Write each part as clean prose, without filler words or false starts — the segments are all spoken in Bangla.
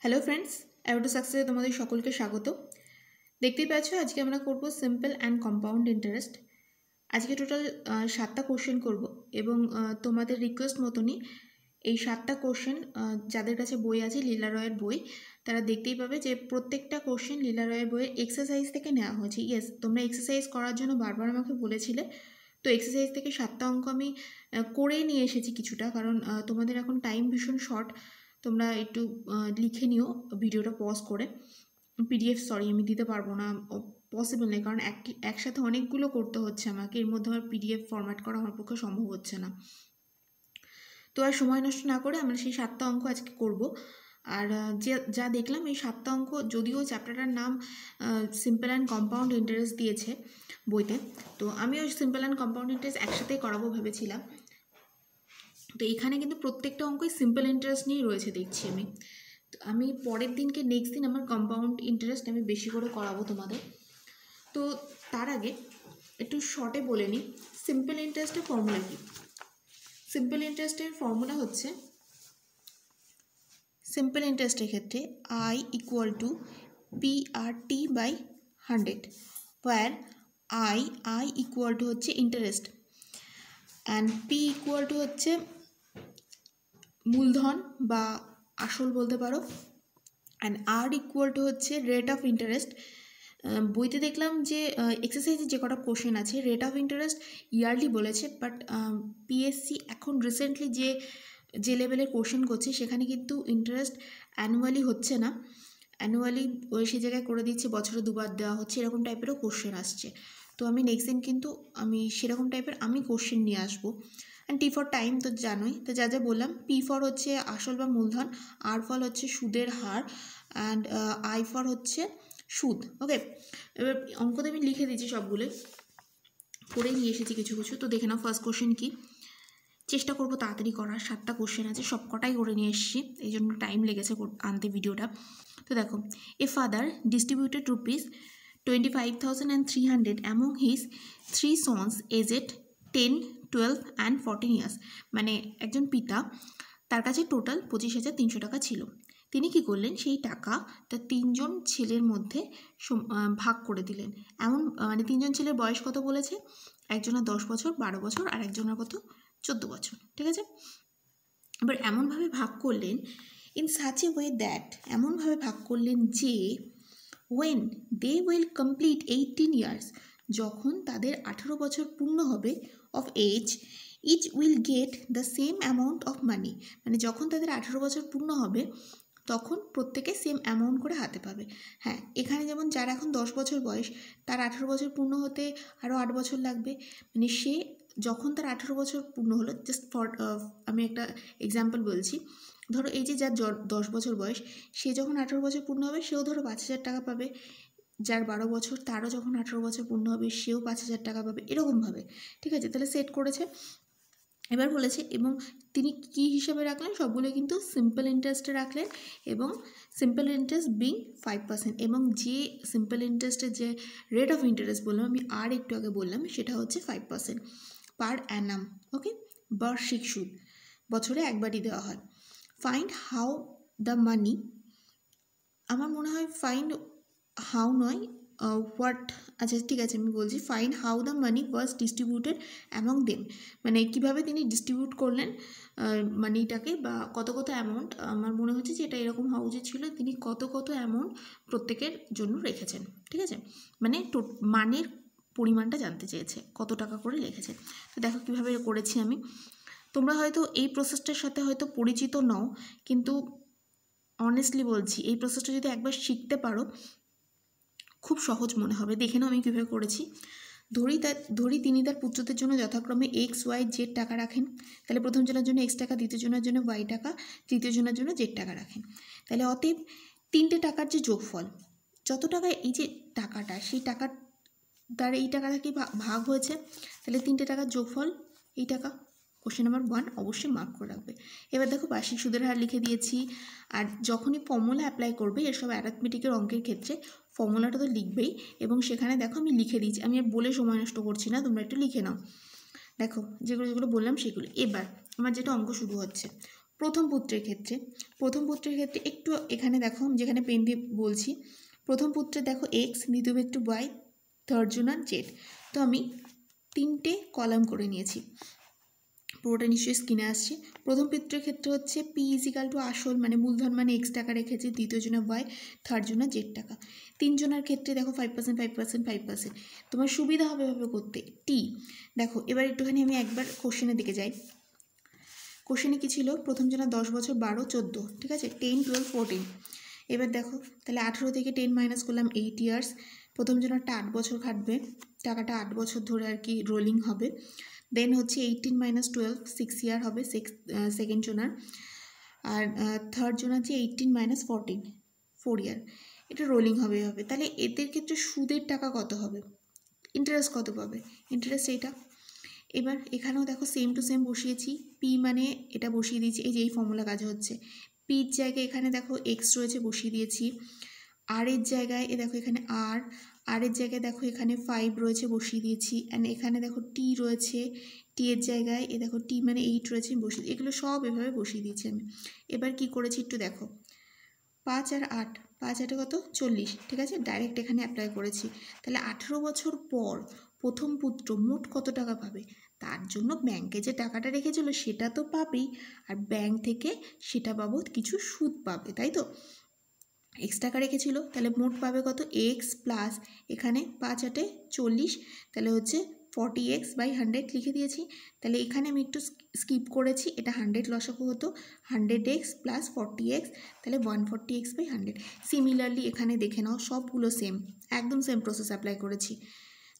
হ্যালো ফ্রেন্ডস, অ্যারো সাকসেসে তোমাদের সকলকে স্বাগত। দেখতেই পাচ্ছ আজকে আমরা করব সিম্পল অ্যান্ড কম্পাউন্ড ইন্টারেস্ট। আজকে টোটাল 7টা কোশ্চেন করব এবং তোমাদের রিকোয়েস্ট মতনই এই 7টা কোশ্চেন যাদের কাছে বই আছে লীলা রয়ের বই, তারা দেখতেই পাবে যে প্রত্যেকটা কোশ্চেন লীলা রয়ের বইয়ের এক্সারসাইজ থেকে নেওয়া হয়েছে। ইয়েস, তোমরা এক্সারসাইজ করার জন্য বারবার আমাকে বলেছিলে, তো এক্সারসাইজ থেকে 7টা অঙ্ক আমি করেই নিয়ে এসেছি কিছুটা, কারণ তোমাদের এখন টাইম ভীষণ শর্ট। তোমরা একটু লিখে নিও ভিডিওটা পজ করে। পিডিএফ আমি দিতে পারবো না, পসিবল নেই, কারণ একসাথে অনেকগুলো করতে হচ্ছে আমাকে, এর মধ্যে আমার পিডিএফ ফরম্যাট করা আমার পক্ষে সম্ভব হচ্ছে না। তো আর সময় নষ্ট না করে আমরা সেই 7টা অঙ্ক আজকে করব। আর যা দেখলাম এই 7টা অঙ্ক, যদিও চ্যাপ্টারটার নাম সিম্পল অ্যান্ড কম্পাউন্ড ইন্টারেস্ট দিয়েছে বইতে, তো আমিও সিম্পল অ্যান্ড কম্পাউন্ড ইন্টারেস্ট একসাথেই করাবো ভেবেছিলাম। তো এখানে কিন্তু প্রত্যেকটা অঙ্কই সিম্পল ইন্টারেস্ট নিয়েই রয়েছে দেখছি আমি। তো আমি পরের দিনকে নেক্সট দিন আমার কম্পাউন্ড ইন্টারেস্ট আমি বেশি করে করাবো তোমাদের। তো তার আগে একটু শর্টে বলে নিই সিম্পল ইন্টারেস্টের ফর্মুলা কী। সিম্পল ইন্টারেস্টের ফর্মুলা হচ্ছে, সিম্পল ইন্টারেস্টের ক্ষেত্রে I equal to PRT/100, or I equal to হচ্ছে interest and P equal to হচ্ছে মূলধন বা আসল বলতে পারো, অ্যান্ড R ইকুয়াল টু হচ্ছে রেট অফ ইন্টারেস্ট। বইতে দেখলাম যে এক্সারসাইজে যে কটা কোশ্চেন আছে রেট অফ ইন্টারেস্ট ইয়ারলি বলেছে, বাট পিএসসি এখন রিসেন্টলি যে লেভেলের কোশ্চেন করছে সেখানে কিন্তু ইন্টারেস্ট অ্যানুয়ালি হচ্ছে না, অ্যানুয়ালি সে জায়গায় করে দিচ্ছে বছরে দুবার দেওয়া হচ্ছে, এরকম টাইপেরও কোশ্চেন আসছে। তো আমি নেক্সট দিন কিন্তু আমি সেরকম টাইপের কোশ্চেন নিয়ে আসবো। অ্যান্ড টি ফর টাইম তো জানোই, তো যা যা বললাম, পি ফর হচ্ছে আসল বা মূলধন, আর ফল হচ্ছে সুদের হার, অ্যান্ড আই ফর হচ্ছে সুদ। ওকে, এবার অঙ্কতে আমি লিখে দিচ্ছি সবগুলোই, করে নিয়ে এসেছি কিছু কিছু। তো দেখে নাও ফার্স্ট কোশ্চেন কি, চেষ্টা করবো তাড়াতাড়ি করার, 7টা কোশ্চেন আছে, সব কটাই করে নিয়ে এসেছি, এই জন্য টাইম লেগেছে আনতে ভিডিওটা। তো দেখো, a father distributed ₹25,300 among his 3 sons aged 10, 12 and 14 years. মানে একজন পিতা, তার কাছে টোটাল 25,300 টাকা ছিল। তিনি কি করলেন, সেই টাকা তার 3জন ছেলের মধ্যে ভাগ করে দিলেন। এমন মানে 3জন ছেলের বয়স কত বলেছে, একজনের 10 বছর, 12 বছর, আর একজনের কত 14 বছর, ঠিক আছে। এবার এমনভাবে ভাগ করলেন, in such a way that, এমনভাবে ভাগ করলেন যে when they will complete 18 years, যখন তাদের 18 বছর পূর্ণ হবে, of age, each will get the same amount of money, মানে যখন তাদের 18 বছর পূর্ণ হবে তখন প্রত্যেকে সেম অ্যামাউন্ট করে হাতে পাবে। হ্যাঁ, এখানে যেমন যার এখন 10 বছর বয়স, তার 18 বছর পূর্ণ হতে আরও 8 বছর লাগবে, মানে সে যখন তার 18 বছর পূর্ণ হলো, জাস্ট ফর আমি একটা এক্সাম্পল বলছি, ধরো এই যে যার 10 বছর বয়স, সে যখন 18 বছর পূর্ণ হবে সেও ধরো 5,000 টাকা পাবে, যার 12 বছর তারও যখন 18 বছর পূর্ণ হবে সেও 5,000 টাকা পাবে, এরকমভাবে, ঠিক আছে। তাহলে সেট করেছে। এবার বলেছে, এবং তিনি কি হিসাবে রাখলেন, সবগুলো কিন্তু সিম্পল ইন্টারেস্টে রাখলেন, এবং সিম্পল ইন্টারেস্ট বিং 5%, এবং যে সিম্পল ইন্টারেস্টের যে রেট অফ ইন্টারেস্ট বললাম আমি আর একটু আগে বললাম, সেটা হচ্ছে 5% পার অ্যানাম। ওকে, বার্ষিক সুদ বছরে একবারই দেওয়া হয়। ফাইন্ড হাউ দ্য মানি, আমার মনে হয় ফাইন্ড হাউ নয়, হোয়াট, আচ্ছা ঠিক আছে আমি বলছি, find how the money was distributed among them, মানে কীভাবে তিনি ডিস্ট্রিবিউট করলেন মানিটাকে, বা কত কত অ্যামাউন্ট, আমার মনে হচ্ছে যে এটা এরকম হওয়া উচিত ছিল, তিনি কত কত অ্যামাউন্ট প্রত্যেকের জন্য রেখেছেন, ঠিক আছে, মানে মানের পরিমাণটা জানতে চেয়েছে, কত টাকা করে রেখেছে। তো দেখো কীভাবে করেছি আমি। তোমরা হয়তো এই প্রসেসটার সাথে হয়তো পরিচিত নও, কিন্তু অনেস্টলি বলছি এই প্রসেসটা যদি একবার শিখতে পারো খুব সহজ মনে হবে। দেখে নাও আমি কীভাবে করেছি। ধরি তিনি তার পুত্রদের জন্য যথাক্রমে X, Y, Z টাকা রাখেন, তাহলে প্রথম জনের জন্য X টাকা, দ্বিতীয় জনের জন্য Y টাকা, তৃতীয় জনের জন্য Z টাকা রাখেন। তাহলে অতএব 3টে টাকার যে যোগফল, যত টাকা এই যে টাকাটা, সেই টাকার দ্বারা এই টাকাটা কি ভাগ হয়েছে, তাহলে 3টে টাকার যোগফল এই টাকা। কোশ্চেন নাম্বার 1 অবশ্যই মার্ক করে রাখবে। এবার দেখো বার্ষিক সুদের হার লিখে দিয়েছি, আর যখনই ফর্মুলা অ্যাপ্লাই করবে এসব অ্যারিথমেটিকের অঙ্কের ক্ষেত্রে ফর্মুলাটা তো লিখবেই, এবং সেখানে দেখো আমি লিখে দিয়েছি, আমি আর বলে সময় নষ্ট করছি না, তোমরা একটু লিখে নাও। দেখো যেগুলো যেগুলো বললাম সেগুলো। এবার আমার যেটা অঙ্ক শুরু হচ্ছে, প্রথম পুত্রের ক্ষেত্রে একটু এখানে দেখো, যেখানে পেন দিয়ে বলছি, প্রথম পুত্রে দেখো এক্স, দ্বিতীয় পুত্র ওয়াই, থার্ড জোনার জেড। তো আমি 3টে কলাম করে নিয়েছি, পুরোটা নিশ্চয়ই স্ক্রিনে আসছে। প্রথম পুত্রের ক্ষেত্রে হচ্ছে পি ইজিক্যাল টু আসল মানে মূলধন মানে এক্স টাকা রেখেছি, দ্বিতীয় জনের ওয়াই, থার্ড জনের জেড টাকা। 3 জনের ক্ষেত্রে দেখো 5%, 5%, 5%। তোমার সুবিধা হবে এভাবে করতে। টি দেখো, এবার একটুখানি আমি একবার কোশ্চেনের দিকে যাই। কোশ্চেনে কী ছিল? প্রথম জনের 10 বছর, 12, 14, ঠিক আছে, 10, 12, 14। এবার দেখো তাহলে 18 থেকে 10 মাইনাস করলাম 8 ইয়ার্স। প্রথম জনারটা 8 বছর খাটবে, টাকাটা 8 বছর ধরে আর কি রোলিং হবে। দেন হচ্ছে 18 মাইনাস 12, 6 ইয়ার হবে সেকেন্ড জনার। আর থার্ড জনার যে 18 মাইনাস 14, 4 ইয়ার, এটা রোলিং হবে এভাবে। তাহলে এদের ক্ষেত্রে সুদের টাকা কত হবে, ইন্টারেস্ট কত পাবে? ইন্টারেস্ট এইটা। এবার এখানেও দেখো সেম টু সেম বসিয়েছি, পি মানে এটা বসিয়ে দিয়েছি, এই যে এই ফর্মুলা কাজ হচ্ছে। পির জায়গায় এখানে দেখো এক্স রয়েছে, বসিয়ে দিয়েছি। আর এর জায়গায় এ দেখো এখানে আর এর জায়গায় দেখো এখানে 5 রয়েছে, বসিয়ে দিয়েছি। অ্যান্ড এখানে দেখো টি রয়েছে, টি এর জায়গায় এ দেখো টি মানে 8 রয়েছে, বসিয়ে, এগুলো সব এভাবে বসিয়ে দিয়েছি আমি। এবার কি করেছি একটু দেখো, 5 আর 8, 5 8 কত? 40, ঠিক আছে, ডাইরেক্ট এখানে অ্যাপ্লাই করেছি। তাহলে 18 বছর পর প্রথম পুত্র মোট কত টাকা পাবে? তার জন্য ব্যাংকে যে টাকাটা রেখেছিল সেটা তো পাবেই, আর ব্যাংক থেকে সেটা বাবদ কিছু সুদ পাবে, তাই তো? এক্স টাকা রেখেছিল, তাহলে মোট পাবে কত? এক্স প্লাস এখানে 5 8 40, তাহলে হচ্ছে 40x/100 লিখে দিয়েছি। তাহলে এখানে আমি একটু স্কিপ করেছি, এটা 100 লসাগু হতো, 100x প্লাস 40x, তাহলে 140x/100। সিমিলারলি এখানে দেখে নাও, সবগুলো সেম, একদম সেম প্রসেস অ্যাপ্লাই করেছি।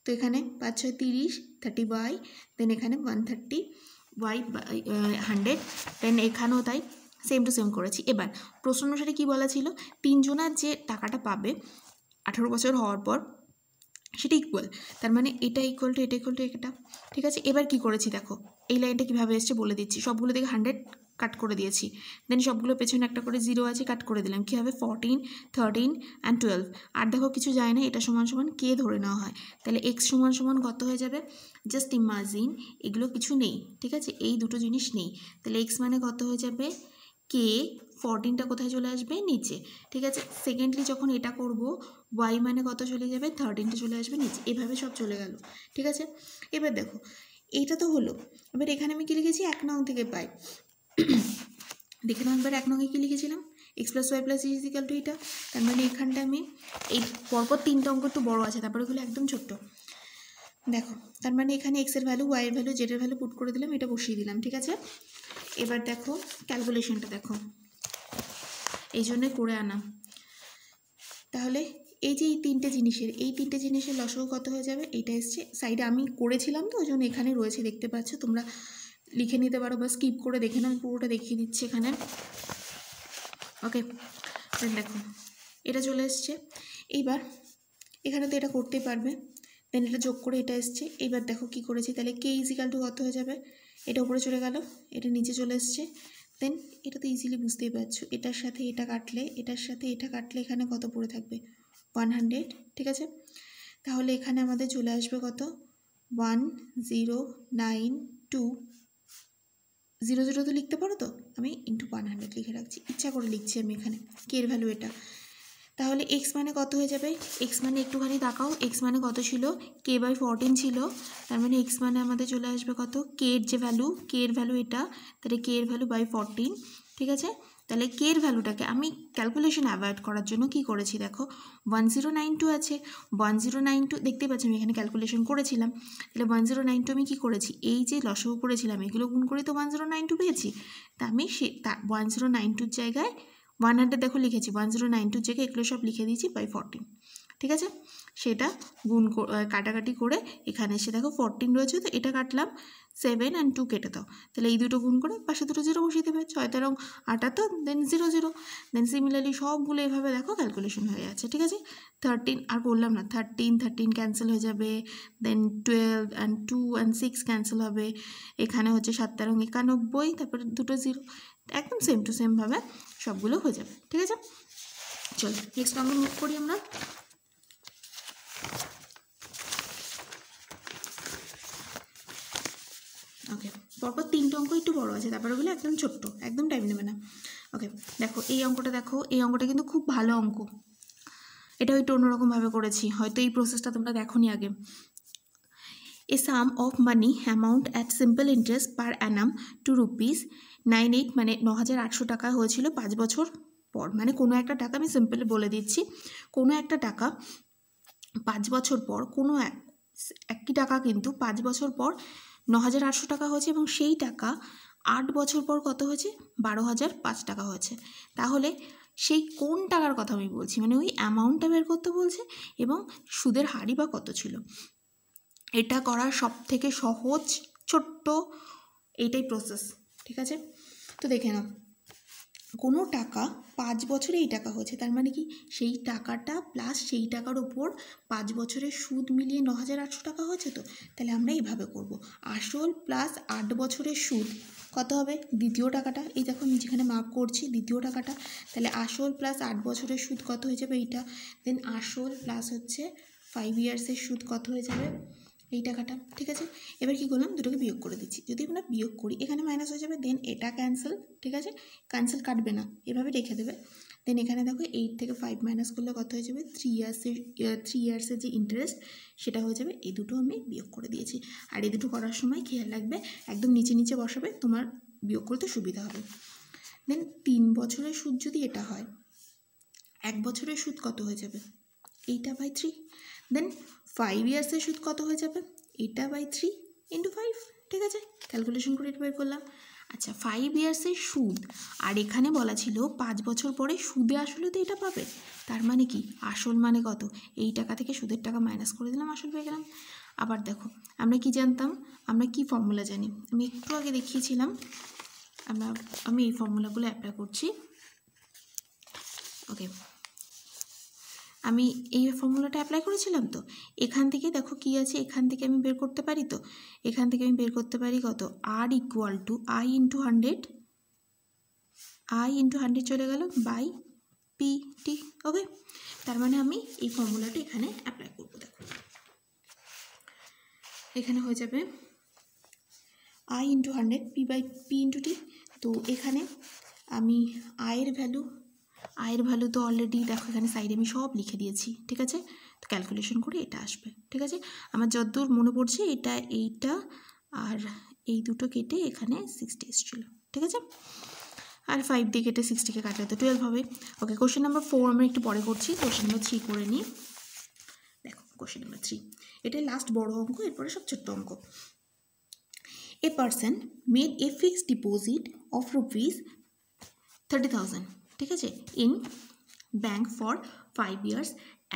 তো এখানে 5 6 30, 30y, দেন এখানে 130y/100, দেন এখানেও তাই সেম টু সেম করেছি। এবার প্রশ্ন অনুসারে কী বলা ছিল? 3 জনের যে টাকাটা পাবে 18 বছর হওয়ার পর সেটা ইকুয়াল, তার মানে এটা ইকুয়াল টু এটা, ঠিক আছে। এবার কি করেছি দেখো, এই লাইনটা কীভাবে এসছে বলে দিচ্ছি। সবগুলো থেকে 100 কাট করে দিয়েছি, দেন সবগুলো পেছনে একটা করে 0 আছে, কাট করে দিলাম। কী হবে? 14, 13 অ্যান্ড 12। আর দেখো কিছু যায় না, এটা সমান সমান কে ধরে নেওয়া হয়, তাহলে এক্স সমান সমান কত হয়ে যাবে? জাস্ট ইমাজিন, এগুলো কিছু নেই, ঠিক আছে, এই দুটো জিনিস নেই, তাহলে এক্স মানে কত হয়ে যাবে? কে। 14টা কোথায় চলে আসবে? নিচে, ঠিক আছে। সেকেন্ডলি যখন এটা করব, ওয়াই মানে কত চলে যাবে? 13টা চলে আসবে নিচে, এভাবে সব চলে গেল, ঠিক আছে। এবার দেখো এইটা তো হলো, এবার এখানে আমি কী লিখেছি? 1 নং থেকে পাই, দেখে নাও একবার 1 নংয়ে কী লিখেছিলাম? X plus Y plus is equal to এটা, তার মানে এখানটা আমি এই পরপর 3টে অঙ্ক একটু বড়ো আছে, তারপরে হলো একদম ছোট্ট। দেখো তার মানে এখানে এক্সের ভ্যালু, ওয়াইয়ের ভ্যালু, জেডের ভ্যালু পুট করে দিলাম, এটা বসিয়ে দিলাম, ঠিক আছে। এবার দেখো ক্যালকুলেশনটা দেখো, এই জন্যে করে আনা। তাহলে এই যে এই তিনটে জিনিসের লসাগু কত হয়ে যাবে? এইটা এসছে সাইডে, আমি করেছিলাম তো ওই জন্য এখানে রয়েছে, দেখতে পাচ্ছ, তোমরা লিখে নিতে পারো বা স্কিপ করে দেখে নাও, আমি পুরোটা দেখিয়ে দিচ্ছি এখানে। ওকে, দেখো এটা চলে এসছে। এইবার এখানে তো এটা করতেই পারবে, দেন এটা যোগ করে এটা এসছে। এইবার দেখো কি করেছি, তাহলে কে ইজিক্যাল টু কত হয়ে যাবে? এটা উপরে চলে গেল, এটা নিচে চলে এসছে। দেন এটা তো ইজিলি বুঝতেই পারছো, এটার সাথে এটা কাটলে, এটার সাথে এটা কাটলে এখানে কত পড়ে থাকবে? 100, ঠিক আছে। তাহলে এখানে আমাদের চলে আসবে কত? 1092, 00 তো লিখতে পারো তো, আমি ইন্টু 100 লিখে রাখছি, ইচ্ছা করে লিখছি আমি এখানে, কে এর ভ্যালু এটা। তাহলে এক্স মানে কত হয়ে যাবে? এক্স মানে একটুখানি তাকাও, এক্স মানে কত ছিল? k/14 ছিল, তার মানে এক্স মানে আমাদের চলে আসবে কত? কে এর যে ভ্যালু, কে এর ভ্যালু এটা, তাহলে কে এর ভ্যালু বাই 14, ঠিক আছে। তাহলে কে এর ভ্যালুটাকে আমি ক্যালকুলেশন অ্যাভয়েড করার জন্য কি করেছি দেখো, 1092 আছে, 1092 দেখতে পাচ্ছি আমি এখানে ক্যালকুলেশন করেছিলাম। তাহলে 1092 আমি কী করেছি, এই যে লসাগু করেছিলাম এগুলো গুণ করে তো 1092 পেয়েছি, তা আমি 1092 জায়গায় 100 দেখো লিখেছি, 1092 জায়গায় এগুলো সব লিখে দিয়েছি বাই 14, ঠিক আছে। সেটা গুণ কাটাকাটি করে এখানে এসে দেখো 14 রয়েছে, তো এটা কাটলাম, 7 আর 2 কেটে দাও, তাহলে এই দুটো গুণ করে পাশে দুটো 0 বসিয়ে দেবে, 6 13 78, দেন 0 0, দেন সিমিলারলি সবগুলো এভাবে দেখো ক্যালকুলেশন হয়ে যাচ্ছে, ঠিক আছে। 13 আর বললাম না, 13 ক্যান্সেল হয়ে যাবে, দেন 12 and 2 and 6 ক্যান্সেল হবে, এখানে হচ্ছে 7 13 91, তারপরে দুটো 0, একদম সেম টু সেমভাবে সবগুলো হয়ে যাবে, ঠিক আছে। চলো নেক্সট অঙ্ক মুভ করি আমরা। ওকে, পরপর 3টে অঙ্ক একটু বড় আছে, তারপরে বলে একদম ছোট্ট, একদম টাইম নেবে না। ওকে, দেখো এই অঙ্কটা, দেখো এই অঙ্কটা কিন্তু খুব ভালো অঙ্ক। এটা একটু অন্যরকমভাবে করেছি, হয়তো এই প্রসেসটা তোমরা দেখোনি আগে। A sum of money amount at simple interest per annum to rupees 98, মানে 9,800 টাকা হয়েছিল 5 বছর পর। মানে কোনো একটা টাকা, আমি সিম্পলি বলে দিচ্ছি, কোনো একটা টাকা 5 বছর পর, কোনো একই টাকা কিন্তু 5 বছর পর 9,800 টাকা হয়েছে, এবং সেই টাকা 8 বছর পর কত হয়েছে, 12,005 টাকা হয়েছে। তাহলে সেই কোন টাকার কথা আমি বলছি, মানে ওই অ্যামাউন্টটা বের করতে বলছে, এবং সুদের হারই বা কত ছিল। এটা করার সব থেকে সহজ ছোট্ট এইটাই প্রসেস, ঠিক আছে। তো দেখে নাও, কোনো টাকা 5 বছরে এই টাকা হয়েছে, তার মানে কি সেই টাকাটা প্লাস সেই টাকার ওপর 5 বছরের সুদ মিলিয়ে 9,800 টাকা হয়েছে। তো তাহলে আমরা এইভাবে করব, আসল প্লাস 8 বছরের সুদ কত হবে, দ্বিতীয় টাকাটা, এই দেখো আমি যেখানে মার্ক করছি দ্বিতীয় টাকাটা, তাহলে আসল প্লাস 8 বছরের সুদ কত হয়ে যাবে এইটা, দেন আসল প্লাস হচ্ছে 5 ইয়ার্সের সুদ কত হয়ে যাবে এই টাকাটা, ঠিক আছে। এবার কি করলাম, দুটোকে বিয়োগ করে দিচ্ছি, যদি আমরা বিয়োগ করি এখানে মাইনাস হয়ে যাবে, দেন এটা ক্যান্সেল, ঠিক আছে, ক্যান্সেল কাটবে না, এভাবে রেখে দেবে। দেন এখানে দেখো 8 থেকে 5 মাইনাস করলে কত হয়ে যাবে, 3 ইয়ার্সের যে ইন্টারেস্ট সেটা হয়ে যাবে। এই দুটো আমি বিয়োগ করে দিয়েছি। আর এই দুটো করার সময় খেয়াল রাখবে একদম নিচে নিচে বসাবে, তোমার বিয়োগ করতে সুবিধা হবে। দেন 3 বছরের সুদ যদি এটা হয়, 1 বছরের সুদ কত হয়ে যাবে, 8/3। দেন 5 ইয়ার্সের সুদ কত হয়ে যাবে, 8/3 × 5, ঠিক আছে, ক্যালকুলেশন করে এটা বের করলাম। আচ্ছা, 5 ইয়ার্সের সুদ, আর এখানে বলা ছিল 5 বছর পরে সুদে আসলে তো এটা পাবে, তার মানে কি আসল মানে কত, এই টাকা থেকে সুদের টাকা মাইনাস করে দিলাম, আসল পেয়ে গেলাম। আবার দেখো আমরা কি জানতাম, আমরা কি ফর্মুলা জানি, আমি একটু আগে দেখিয়েছিলাম, আমি এই ফর্মুলাগুলো অ্যাপ্লাই করছি। ওকে, আমি এই ফর্মুলাটা অ্যাপ্লাই করেছিলাম। তো এখান থেকে দেখো কি আছে, এখান থেকে আমি বের করতে পারি, তো এখান থেকে আমি বের করতে পারি কত, আর ইকুয়াল টু I × 100, I × 100 চলে গেল বাই PT। ওকে, তার মানে আমি এই ফর্মুলাটা এখানে অ্যাপ্লাই করবো। দেখো এখানে হয়ে যাবে I × 100 P × T। তো এখানে আমি আয়ের ভ্যালু তো অলরেডি দেখো এখানে সাইডে আমি সব লিখে দিয়েছি, ঠিক আছে। তো ক্যালকুলেশন করে এটা আসবে, ঠিক আছে। আমার যতদূর মনে পড়ছে এইটা আর এই দুটো কেটে এখানে 60 এসেছিল, ঠিক আছে। আর 5 দিয়ে কেটে 60কে কাটলে তো 12 হবে। ওকে, কোশ্চেন নাম্বার 4 আমরা একটু পরে করছি, কোশ্চেন নাম্বার 3 করে নিই। দেখো কোশ্চেন নাম্বার 3, এটাই লাস্ট বড় অঙ্ক, এরপরে সব ছোট্ট অঙ্ক। A person made a fixed deposit of rupees 30,000, ঠিক আছে, in bank for 5 years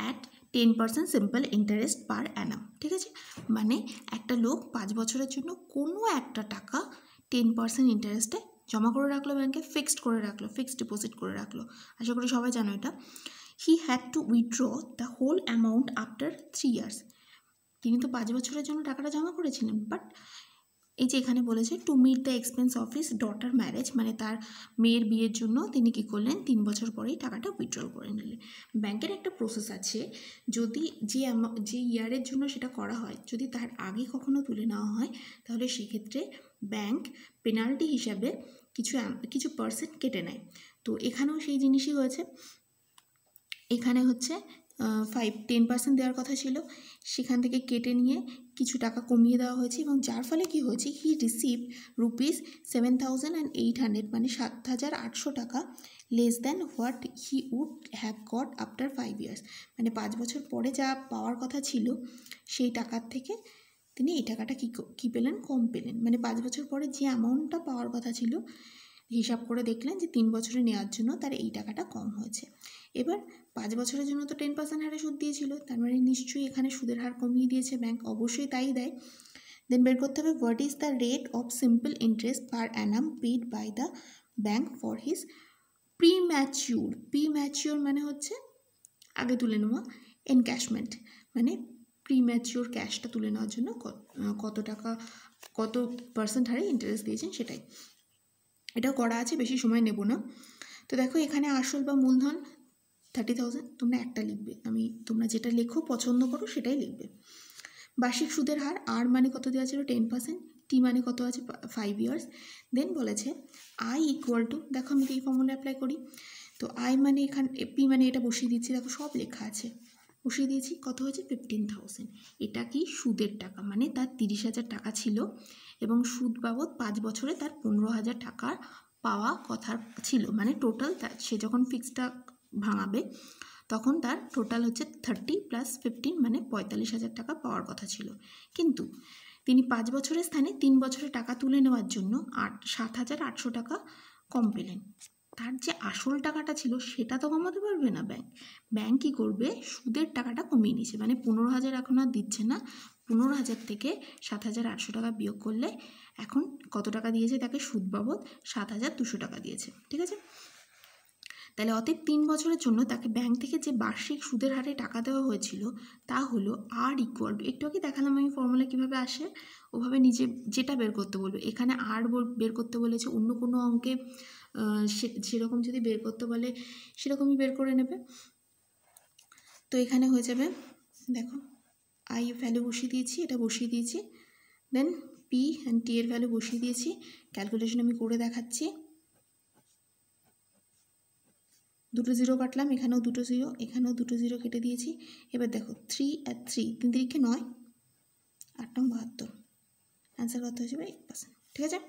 at 10% simple interest per annum, ঠিক আছে। মানে একটা লোক 5 বছরের জন্য কোনো একটা টাকা 10% ইন্টারেস্টে জমা করে রাখলো ব্যাংকে, ফিক্সড করে রাখলো, ফিক্সড ডিপোজিট করে রাখলো, আশা করি সবাই জানো এটা। He had to withdraw the whole amount after 3 years. তিনি তো 5 বছরের জন্য টাকাটা জমা করেছিলেন, বাট এই যে এখানে বলেছে to meet the expense of his daughter marriage, মানে তার মেয়ের বিয়ের জন্য তিনি কী করলেন, 3 বছর পরেই টাকাটা উইথড্রল করে নিলেন। ব্যাংকের একটা প্রসেস আছে, যদি যে ইয়ারের জন্য সেটা করা হয়, যদি তার আগে কখনো তুলে নেওয়া হয়, তাহলে সেক্ষেত্রে ব্যাংক পেনাল্টি হিসাবে কিছু পার্সেন্ট কেটে নেয়। তো এখানেও সেই জিনিসই হয়েছে, এখানে হচ্ছে 10% দেওয়ার কথা ছিল, সেখান থেকে কেটে নিয়ে কিছু টাকা কমিয়ে দেওয়া হয়েছে, এবং যার ফলে কি হয়েছে, হি রিসিভ ₹7,800, মানে 7,800 টাকা less than what he would have got after 5 years. মানে 5 বছর পরে যা পাওয়ার কথা ছিল সেই টাকার থেকে তিনি এই টাকাটা কী পেলেন, কম পেলেন। মানে 5 বছর পরে যে অ্যামাউন্টটা পাওয়ার কথা ছিল, হিসাব করে দেখলেন যে 3 বছরে নেওয়ার জন্য তার এই টাকাটা কম হয়েছে। এবার 5 বছরের জন্য তো 10% হারে সুদ দিয়েছিল, তার মানে নিশ্চয়ই এখানে সুদের হার কমিয়ে দিয়েছে ব্যাংক, অবশ্যই তাই দেয়। দেন বের করতে হবে what is the rate of simple interest per annum paid by the bank for his premature মানে হচ্ছে আগে তুলে নেওয়া, এনক্যাশমেন্ট মানে প্রিম্যাচিওর ক্যাশটা তুলে নেওয়ার জন্য কত টাকা, কত পার্সেন্ট হারে ইন্টারেস্ট দিয়েছেন সেটাই। এটা করা আছে, বেশি সময় নেব না। তো দেখো এখানে আসল বা মূলধন 30,000, তোমরা একটা লিখবে, তোমরা যেটা লেখো পছন্দ করো সেটাই লিখবে। বার্ষিক সুদের হার আর মানে কত দেওয়া ছিল 10%, টি মানে কত আছে 5 ইয়ার্স। দেন বলেছে আই ইকুয়াল টু, দেখো আমি এই ফর্মুলা অ্যাপ্লাই করি, তো আই মানে এখানে পি মানে এটা বসিয়ে দিচ্ছি, দেখো সব লেখা আছে, বসিয়ে দিয়েছি, কত হয়েছে 15,000। এটা কি সুদের টাকা, মানে তার 30,000 টাকা ছিল এবং সুদ বাবদ 5 বছরে তার 15,000 টাকার পাওয়া কথা ছিল, মানে টোটাল সে যখন ফিক্সডটা ভাঙাবে তখন তার টোটাল হচ্ছে 30 + 15 মানে 45,000 টাকা পাওয়ার কথা ছিল। কিন্তু তিনি 5 বছরের স্থানে 3 বছরে টাকা তুলে নেওয়ার জন্য 7,800 টাকা কম পেলেন। তার যে আসল টাকাটা ছিল সেটা তো কমাতে পারবে না ব্যাংক। ব্যাংক কী করবে, সুদের টাকাটা কমিয়ে নিয়েছে, মানে 15,000 এখন আর দিচ্ছে না, 15,000 থেকে 7,800 টাকা বিয়োগ করলে এখন কত টাকা দিয়েছে তাকে সুদ বাবদ 7,200 টাকা দিয়েছে, ঠিক আছে। তাহলে অতএব 3 বছরের জন্য তাকে ব্যাংক থেকে যে বার্ষিক সুদের হারে টাকা দেওয়া হয়েছিল তা হলো আর ইকুয়াল টু, একটু আগে দেখালাম আমি ফর্মুলা কীভাবে আসে, ওভাবে নিজে যেটা বের করতে বলবে, এখানে আর বের করতে বলেছে, অন্য কোনো অঙ্কে সেরকম যদি বের করতে বলে সেরকমই বের করে নেবে। তো এখানে হয়ে যাবে, দেখো আই ভ্যালু বসিয়ে দিয়েছি, এটা বসিয়ে দিয়েছি, দেন পি অ্যান্ড টি এর ভ্যালু বসিয়ে দিয়েছি, ক্যালকুলেশন আমি করে দেখাচ্ছি। দুটো জিরো কাটলাম, এখানেও দুটো জিরো, এখানেও দুটো জিরো কেটে দিয়েছি। এবার দেখো 3 আর 3, 3 3 9, 8 9 72, অ্যান্সার কত হয়ে যাবে 8%, ঠিক আছে।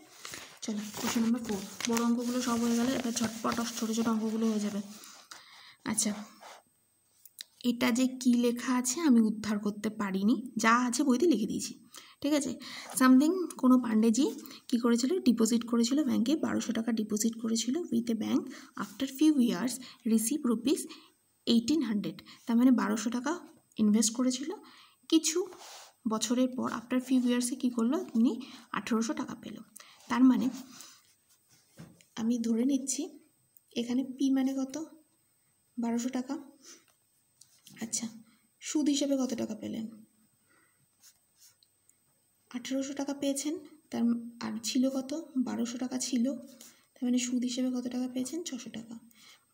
চলো কোশ্চেন নাম্বার 4, বড় অঙ্কগুলো সব হয়ে গেলে এবার ঝটপট ছোটো ছোটো অঙ্কগুলো হয়ে যাবে। আচ্ছা, এটা যে কি লেখা আছে আমি উদ্ধার করতে পারিনি, যা আছে বইতে লিখে দিয়েছি, ঠিক আছে। সামথিং কোনো পান্ডেজি কী করেছিল, ডিপোজিট করেছিল ব্যাংকে, 1200 টাকা ডিপোজিট করেছিল with a bank, after few years receive ₹1,800, তার মানে 1200 টাকা ইনভেস্ট করেছিল, কিছু বছরের পর আফটার ফিউ ইয়ার্সে কী করলো, তিনি 1800 টাকা পেল। তার মানে আমি ধরে নিচ্ছি এখানে পি মানে কত 1200 টাকা। আচ্ছা, সুদ হিসেবে কত টাকা পেলেন, 1800 টাকা পেয়েছেন, তার আর ছিল কত 1200 টাকা ছিল, তার মানে সুদ হিসেবে কত টাকা পেয়েছেন 600 টাকা।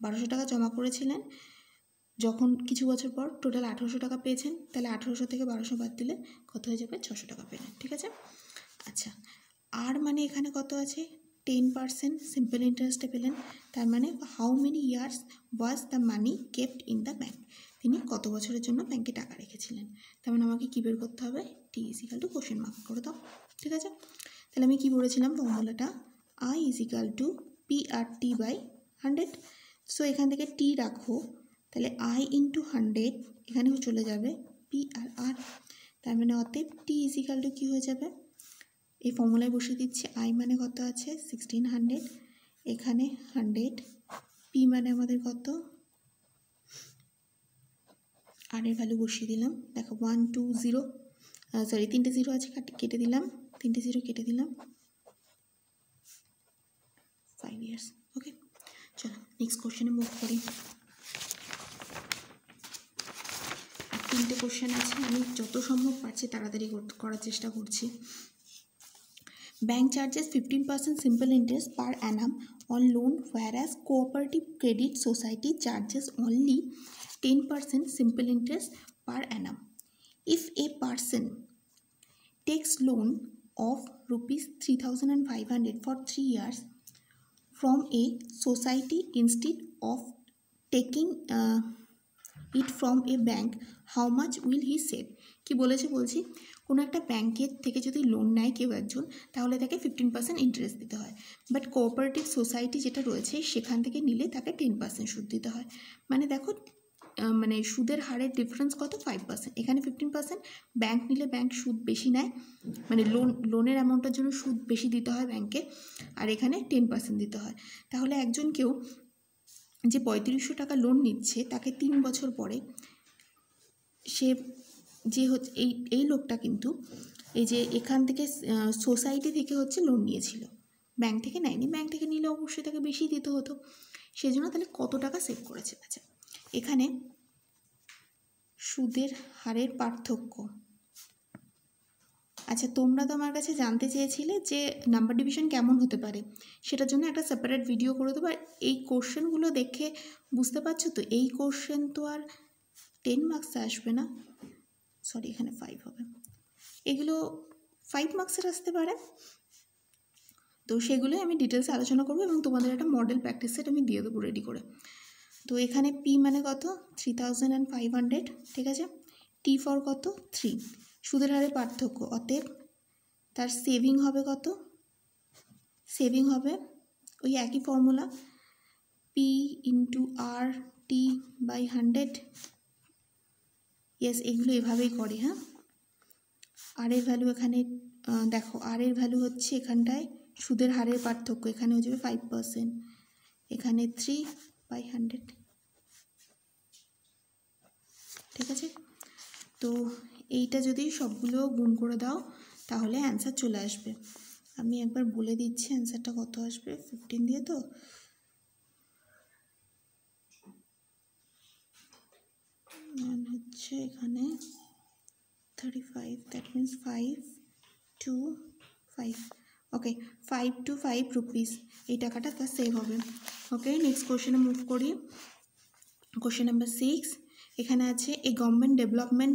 1200 টাকা জমা করেছিলেন, যখন কিছু বছর পর টোটাল 1800 টাকা পেয়েছেন, তাহলে 1800 থেকে 1200 বাদ দিলে কত হয়ে যাবে 600 টাকা পেলেন, ঠিক আছে। আচ্ছা, আর মানে এখানে কত আছে 10% সিম্পল ইন্টারেস্টে পেলেন, তার মানে how many years was the money kept in the bank, তিনি কত বছরের জন্য ব্যাংকে টাকা রেখেছিলেন। তার মানে আমাকে কী বের করতে হবে, T is equal to question mark করে দাও, ঠিক আছে। তাহলে আমি কী বলেছিলাম ফর্মুলাটা, I is equal to P R T by 100। So এখান থেকে টি রাখো, তাহলে আই ইন্টু 100 এখানেও চলে যাবে পি আর আর, তার মানে অতএব টি ইজ ইকাল টু কী হয়ে যাবে, এই ফর্মুলায় বসিয়ে দিচ্ছি, আই মানে কত আছে 1600, এখানে 100, পি মানে আমাদের কত, আর এর ভ্যালু বসিয়ে দিলাম, দেখো 1 2 0 সরি 3টে জিরো আছে, কেটে দিলাম, 3টে জিরো কেটে দিলাম, 5 ইয়ার্স, ওকে। চলো নেক্সট কোশ্চেনে মুভ করি। আর 3টে কোশ্চেন আছে, আমি যত সম্ভব পারছি তাড়াতাড়ি করার চেষ্টা করছি। Bank charges 15% simple interest per annum on loan, whereas cooperative credit society charges only 10% simple interest per annum. If a person takes loan of ₹3,500 for 3 years from a society instead of taking it from a bank, how much will he save? কি বলেছে বলছি, কোনো একটা ব্যাংকের থেকে যদি লোন নেয় কেউ একজন, তাহলে তাকে 15% ইন্টারেস্ট দিতে হয়, বাট কোঅপারেটিভ সোসাইটি যেটা রয়েছে সেখান থেকে নিলে তাকে 10% সুদ দিতে হয়। মানে দেখো মানে সুদের হারের ডিফারেন্স কত 5%, এখানে 15%, ব্যাংক নিলে ব্যাংক সুদ বেশি নেয়, মানে লোনের অ্যামাউন্টের জন্য সুদ বেশি দিতে হয় ব্যাংকে, আর এখানে 10% দিতে হয়। তাহলে একজনকেও যে 3500 টাকা লোন নিচ্ছে তাকে 3 বছর পরে সে যে হচ্ছে এই লোকটা কিন্তু এই যে এখান থেকে সোসাইটি থেকে হচ্ছে লোন নিয়েছিল, ব্যাংক থেকে নেয়নি, ব্যাংক থেকে নিলে অবশ্যই তাকে বেশি দিতে হতো, সেই জন্য তাহলে কত টাকা সেভ করেছে। আচ্ছা, এখানে সুদের হারের পার্থক্য, আচ্ছা তোমরা তো আমার কাছে জানতে চেয়েছিলে যে নাম্বার ডিভিশন কেমন হতে পারে, সেটার জন্য একটা সেপারেট ভিডিও করে দেবো। এই কোশ্চেনগুলো দেখে বুঝতে পারছো তো, এই কোশ্চেন তো আর 10 মার্কসে আসবে না, সরি এখানে 5 হবে, এগুলো 5 মার্কসের আসতে পারে, তো সেগুলোই আমি ডিটেলসে আলোচনা করবো এবং তোমাদের একটা মডেল প্র্যাকটিস সেট আমি দিয়ে দেবো রেডি করে। তো এখানে পি মানে কত 3500, ঠিক আছে। টি ফর কত 3, সুদের হারে পার্থক্য, অতএব তার সেভিং হবে কত, সেভিং হবে ওই একই formula P into R T by 100। Yes, এগুলো এভাবেই করে। হ্যাঁ, আর এর ভ্যালু এখানে দেখো, আর এর ভ্যালু হচ্ছে এখানটায় সুদের হারের পার্থক্য, এখানে হয়ে যাবে 5%, এখানে 3/100, ঠিক আছে। তো এইটা যদি সবগুলো গুণ করে দাও তাহলে অ্যান্সার চলে আসবে। আমি একবার বলে দিচ্ছি অ্যান্সারটা কত আসবে। 15 দিয়ে তো হচ্ছে এখানে 35, that means 5 to 5, okay 5 to 5 rupees এই টাকাটা তার সেভ হবে। ওকে, নেক্সট কোশ্চেনে মুভ করি। কোশ্চেন নাম্বার 6, এখানে আছে a government development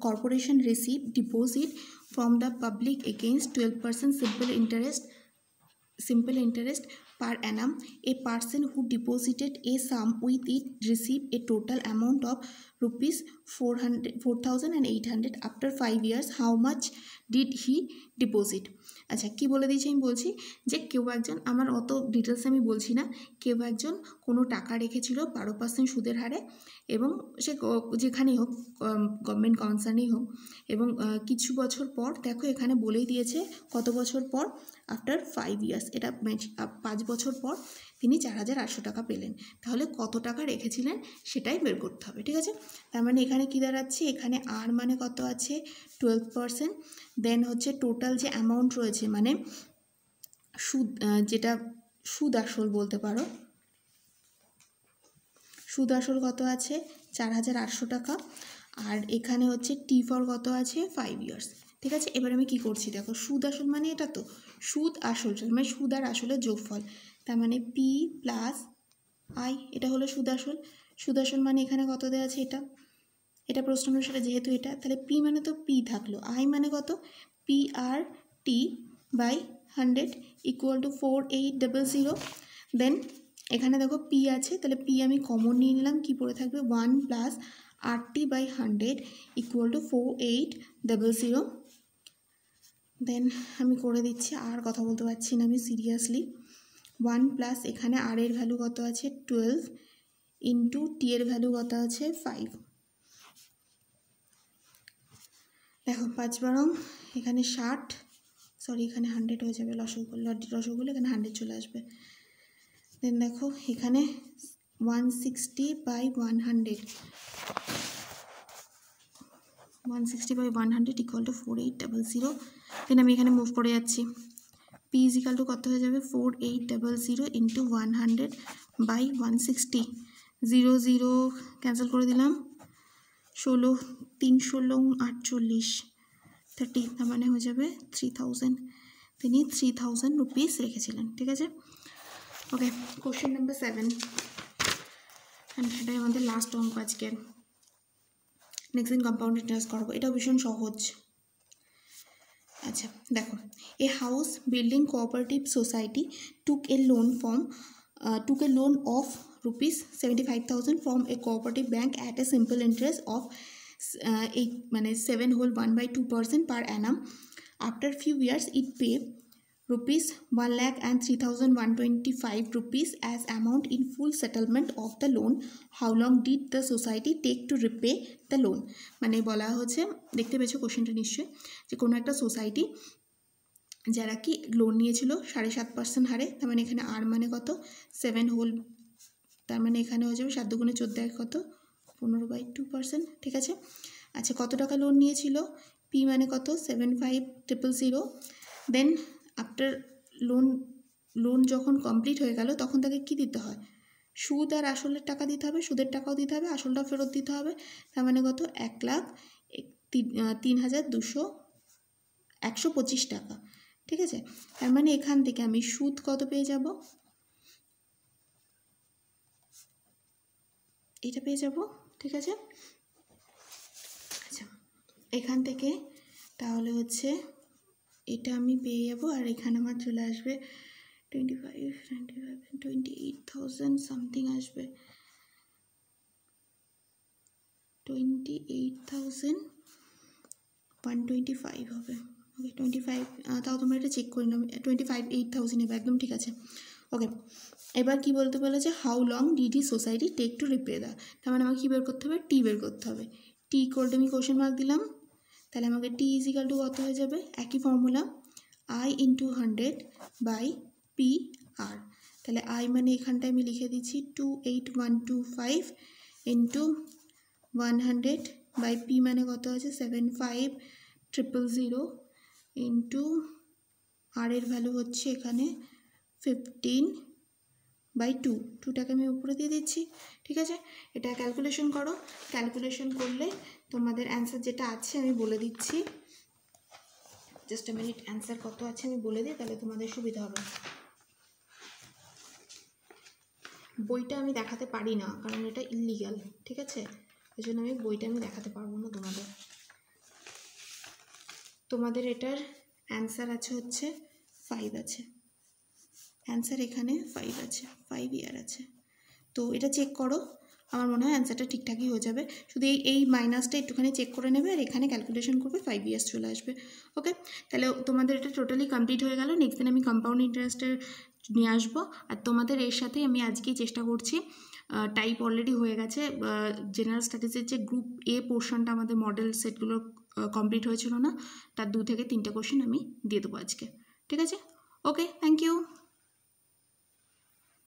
corporation receive deposit from the public against 12% simple interest per annum. A person who deposited a sum with it received a total amount of rupees 4,800 after 5 years. How much did he deposit? আচ্ছা, কি বলে দিয়েছি আমি বলছি যে কেউ একজন, আমার অত ডিটেলস আমি বলছি না, কেউ একজন কোনো টাকা রেখেছিল 12% সুদের হারে, এবং সে যেখানেই হোক, গভর্নমেন্ট কনসার্নেই হোক, এবং কিছু বছর পর, দেখো এখানে বলেই দিয়েছে কত বছর পর, আফটার 5 ইয়ার্স, এটা 5 বছর পর তিনি 4,800 টাকা পেলেন। তাহলে কত টাকা রেখেছিলেন সেটাই বের করতে হবে, ঠিক আছে। তার মানে এখানে কী দাঁড়াচ্ছে, এখানে আর মানে কত আছে 12%, দেন হচ্ছে টোটাল যে অ্যামাউন্ট রয়েছে, মানে সুদ, যেটা সুদ আসল বলতে পারো, সুদ আসল কত আছে 4,800 টাকা, আর এখানে হচ্ছে টি ফর কত আছে 5 ইয়ার্স, ঠিক আছে। এবার আমি কি করছি দেখো, সুদ আসল মানে এটা তো সুদ আসল, মানে সুদ আর আসলের যোগফল, তার মানে পি প্লাস আই, এটা হলো সুদ আসল। সুদ আসল মানে এখানে কত দেওয়া আছে, এটা প্রশ্ন অনুসারে যেহেতু এটা, তাহলে পি মানে তো পি থাকলো, আই মানে কত P R T by 100 equal to 4800। Then এখানে দেখো পি আছে, তাহলে পি আমি কমন নিয়ে নিলাম, কি পড়ে থাকবে 1 plus R T by 100 equal to 4800। Then আমি করে দিচ্ছি, আর কথা বলতে পারছি না আমি সিরিয়াসলি। 1 প্লাস এখানে আর এর ভ্যালু কত আছে 12 ইন্টু টি এর ভ্যালু কত আছে 5। দেখো 5 বারং এখানে 60, সরি এখানে 100 হয়ে যাবে, রসগোল্লা এখানে 100 চলে আসবে। দেন দেখো এখানে 160/100, 160/100 ইকুয়াল টু 4800। দেন আমি এখানে মুভ করে যাচ্ছি, পি ইজ ইকাল টু কত হয়ে যাবে 4800 ইন্টু 100/160, 0 0 ক্যান্সেল করে দিলাম, 16 3 16 48 30, তার মানে হয়ে যাবে 3000। তিনি 3000 রুপিস রেখেছিলেন, ঠিক আছে। ওকে, কোশ্চেন নাম্বার 7, অ্যান্ড সেটাই আমাদের লাস্ট অঙ্ক আজকের। নেক্সট দিন কম্পাউন্ড ইন্টারেস্ট করবো, এটাও ভীষণ সহজ। আচ্ছা দেখো, a house building cooperative society took A loan of rupees 75,000 from a cooperative bank at a simple interest of 7/2% per annum. After few years it pay rupees 1,03,125 rupees as amount in full settlement of the loan. How long did the society take to repay the loan? মানে বলা হচ্ছে, দেখতে পেয়েছো কোশ্চেনটা নিশ্চয়ই, যে কোনো একটা সোসাইটি যারা কি লোন নিয়েছিল 7.5% হারে, তার মানে এখানে আর মানে কত 7 তার মানে এখানে হয়ে যাবে 7 দুগুণে 14 কত 15/2%, ঠিক আছে। আচ্ছা, কত টাকা লোন নিয়েছিল, পি মানে কত 75,000। দেন আফটার লোন যখন কমপ্লিট হয়ে গেল তখন তাকে কি দিতে হয়, সুদ আর আসলের টাকা দিতে হবে, সুদের টাকাও দিতে হবে, আসলটাও ফেরত দিতে হবে, তার মানে কত 1,03,125 টাকা, ঠিক আছে। তার মানে এখান থেকে আমি সুদ কত পেয়ে যাব, এটা পেয়ে যাব, ঠিক আছে। আচ্ছা, এখান থেকে তাহলে হচ্ছে এটা আমি পেয়ে যাবো, আর এখানে আমার চলে আসবে 28,000 সামথিং আসবে, 28,125 হবে। ওকে 25, তাও তোমরা এটা চেক করে নেবে, 8,000 হবে, একদম ঠিক আছে। ওকে, এবার কি বলতে বলেছে, how long did he society take to repay the, তার মানে আমাকে কী বের করতে হবে, টি বের করতে হবে। টি ইকুয়াল আমি কোশ্চেন মার্ক দিলাম, তাহলে আমাকে টি ইজ ইকাল টু কত হয়ে যাবে, একই formula, I into 100 by P R. তাহলে আই মানে এখানটায় আমি লিখে দিচ্ছি 28125 ইন্টু 100 বাই পি মানে কত আছে 75,000 ইন্টু আর এর ভ্যালু হচ্ছে এখানে 15/2, 2টাকে আমি উপরে দিয়ে দিচ্ছি। ঠিক আছে, এটা ক্যালকুলেশন করো, ক্যালকুলেশন করলে তোমাদের অ্যান্সার যেটা আছে আমি বলে দিচ্ছি, জাস্ট আ মিনিট, অ্যান্সার কত আছে আমি বলে দিই, তাহলে তোমাদের সুবিধা হবে। বইটা আমি দেখাতে পারি না কারণ এটা ইলিগাল, ঠিক আছে, ওই জন্য আমি বইটা দেখাতে পারবো না তোমাদের। তোমাদের এটার অ্যান্সার আছে হচ্ছে 5 আছে, অ্যান্সার এখানে 5 আছে, 5 ইয়ার আছে। তো এটা চেক করো, আমার মনে হয় অ্যান্সারটা ঠিকঠাকই হয়ে যাবে, শুধু এই মাইনাসটা একটুখানি চেক করে নেবে, আর এখানে ক্যালকুলেশন করবে, 5 ইয়ার্স চলে আসবে। ওকে, তাহলে তোমাদের এটা টোটালি কমপ্লিট হয়ে গেল। নেক্সট দিন আমি কম্পাউন্ড ইন্টারেস্টের নিয়ে আসবো, আর তোমাদের এর সাথে আমি আজকেই চেষ্টা করছি, টাইপ অলরেডি হয়ে গেছে, জেনারেল স্ট্যাটিসের যে গ্রুপ এ পোর্শনটা আমাদের মডেল সেটগুলো কমপ্লিট হয়েছিল না, তার 2 থেকে 3টে কোশ্চেন আমি দিয়ে দেবো আজকে। ঠিক আছে, ওকে, থ্যাংক ইউ।